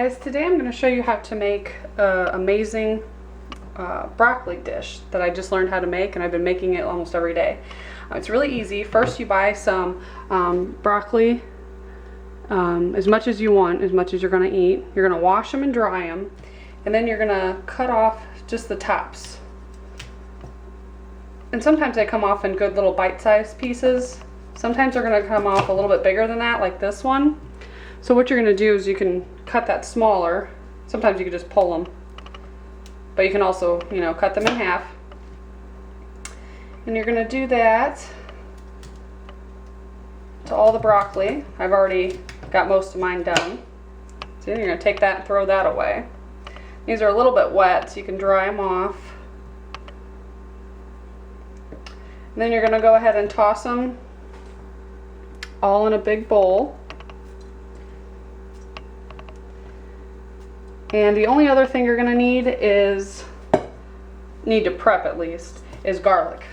Guys, today I'm going to show you how to make an amazing broccoli dish that I just learned how to make, and I've been making it almost every day. It's really easy. First you buy some broccoli, as much as you want, as much as you're going to eat. You're going to wash them and dry them, and then you're going to cut off just the tops. And sometimes they come off in good little bite-sized pieces. Sometimes they're going to come off a little bit bigger than that, like this one. So what you're going to do is you can cut that smaller. Sometimes you can just pull them, but you can also, you know, cut them in half. And you're going to do that to all the broccoli. I've already got most of mine done. So you're going to take that and throw that away. These are a little bit wet, so you can dry them off. And then you're going to go ahead and toss them all in a big bowl. And the only other thing you're going to need to prep at least, is garlic.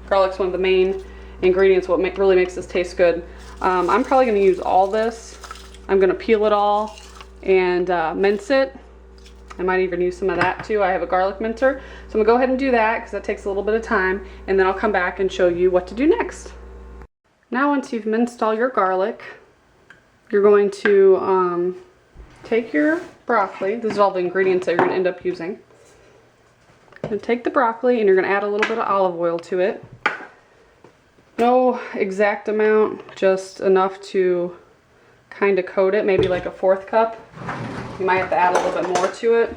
Garlic's one of the main ingredients, what really makes this taste good. I'm probably going to use all this. I'm going to peel it all and mince it. I might even use some of that too. I have a garlic mincer. So I'm going to go ahead and do that because that takes a little bit of time, and then I'll come back and show you what to do next. Now once you've minced all your garlic, you're going to take your broccoli. This is all the ingredients that you're going to end up using. You're going to take the broccoli and you're going to add a little bit of olive oil to it. No exact amount, just enough to kind of coat it, maybe like a 1/4 cup. You might have to add a little bit more to it.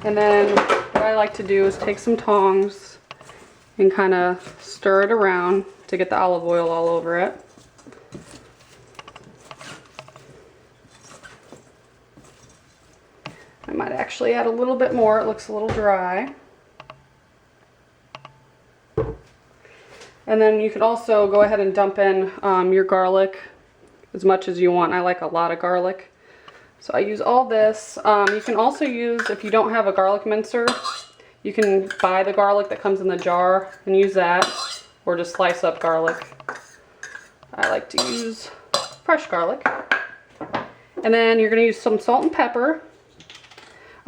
And then what I like to do is take some tongs and kind of stir it around to get the olive oil all over it. I might actually add a little bit more. It looks a little dry. And then you can also go ahead and dump in your garlic as much as you want. I like a lot of garlic, so I use all this. You can also use, if you don't have a garlic mincer, you can buy the garlic that comes in the jar and use that, or just slice up garlic. I like to use fresh garlic. And then you're going to use some salt and pepper.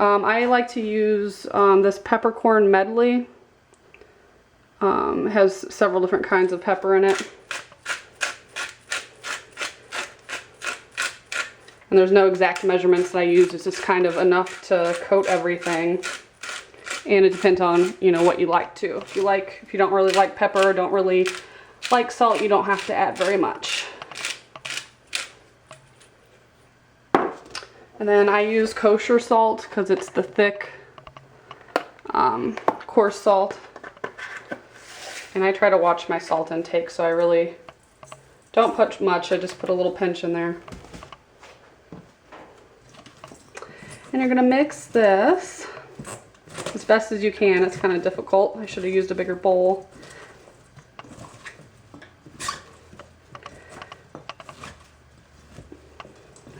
I like to use this peppercorn medley. It has several different kinds of pepper in it. And there's no exact measurements that I use. It's just kind of enough to coat everything. And it depends on, you know, what you like too. If you don't really like pepper, don't really like salt, you don't have to add very much. And then I use kosher salt because it's the thick, coarse salt. And I try to watch my salt intake, so I really don't put much. I just put a little pinch in there. And you're going to mix this as best as you can. It's kind of difficult. I should have used a bigger bowl.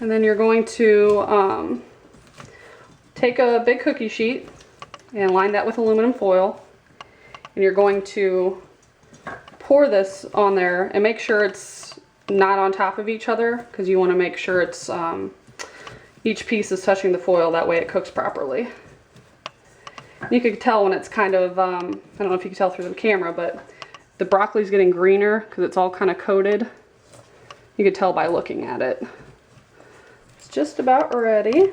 And then you're going to take a big cookie sheet and line that with aluminum foil. And you're going to pour this on there and make sure it's not on top of each other, because you want to make sure it's each piece is touching the foil. That way it cooks properly. You can tell when it's kind of, I don't know if you can tell through the camera, but the broccoli's getting greener because it's all kind of coated. You can tell by looking at it. Just about ready.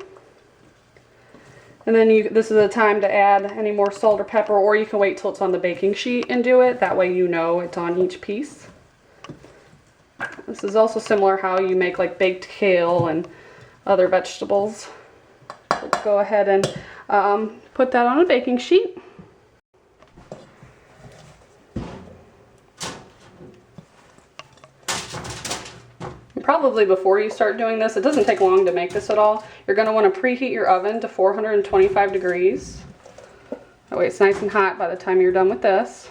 And then this is the time to add any more salt or pepper, or you can wait till it's on the baking sheet and do it. That way you know it's on each piece. This is also similar how you make like baked kale and other vegetables. Let's go ahead and put that on a baking sheet. Probably before you start doing this, it doesn't take long to make this at all. You're going to want to preheat your oven to 425 degrees. That way it's nice and hot by the time you're done with this.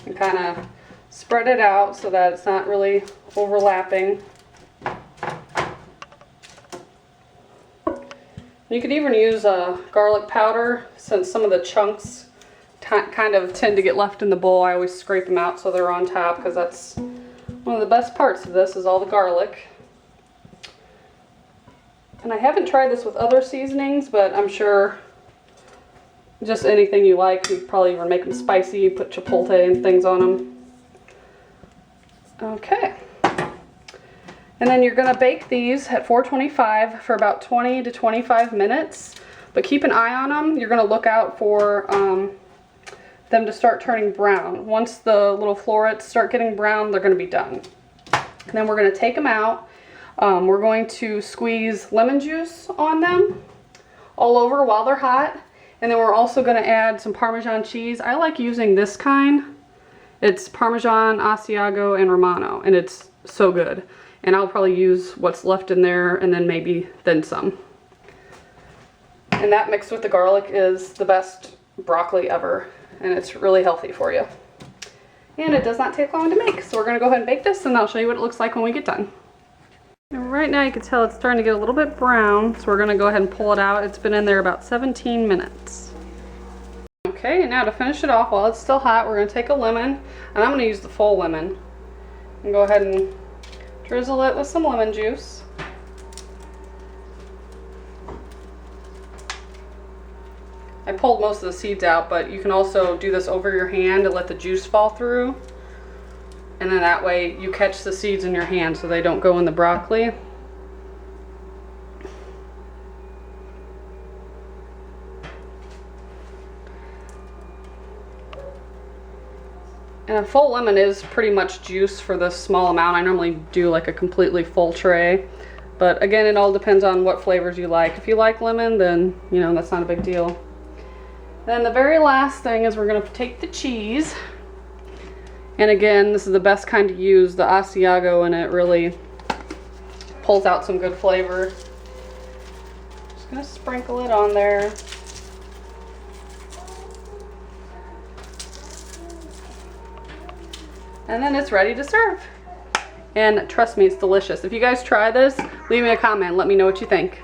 And kind of spread it out so that it's not really overlapping. You could even use garlic powder, since some of the chunks kind of tend to get left in the bowl, I always scrape them out so they're on top, because that's one of the best parts of this is all the garlic. And I haven't tried this with other seasonings, but I'm sure just anything you like. You probably even make them spicy, put chipotle and things on them. Okay. And then you're going to bake these at 425 for about 20 to 25 minutes. But keep an eye on them. You're going to look out for them to start turning brown. Once the little florets start getting brown, they're going to be done. And then we're going to take them out. We're going to squeeze lemon juice on them all over while they're hot. And then we're also going to add some Parmesan cheese. I like using this kind. It's Parmesan, Asiago, and Romano, and it's so good. And I'll probably use what's left in there and then some. And that mixed with the garlic is the best broccoli ever, and it's really healthy for you. And it does not take long to make, so we're going to go ahead and bake this, and I'll show you what it looks like when we get done. And right now you can tell it's starting to get a little bit brown, so we're going to go ahead and pull it out. It's been in there about 17 minutes. Okay, and now to finish it off while it's still hot, we're going to take a lemon, and I'm going to use the full lemon. And go ahead and drizzle it with some lemon juice. I pulled most of the seeds out, but you can also do this over your hand and let the juice fall through. And then that way you catch the seeds in your hand so they don't go in the broccoli. And a full lemon is pretty much juice for this small amount. I normally do like a completely full tray. But again, it all depends on what flavors you like. If you like lemon, then, you know, that's not a big deal. Then the very last thing is we're going to take the cheese. And again, this is the best kind to use, the Asiago, and it really pulls out some good flavor. Just going to sprinkle it on there. And then it's ready to serve. And trust me, it's delicious. If you guys try this, leave me a comment. Let me know what you think.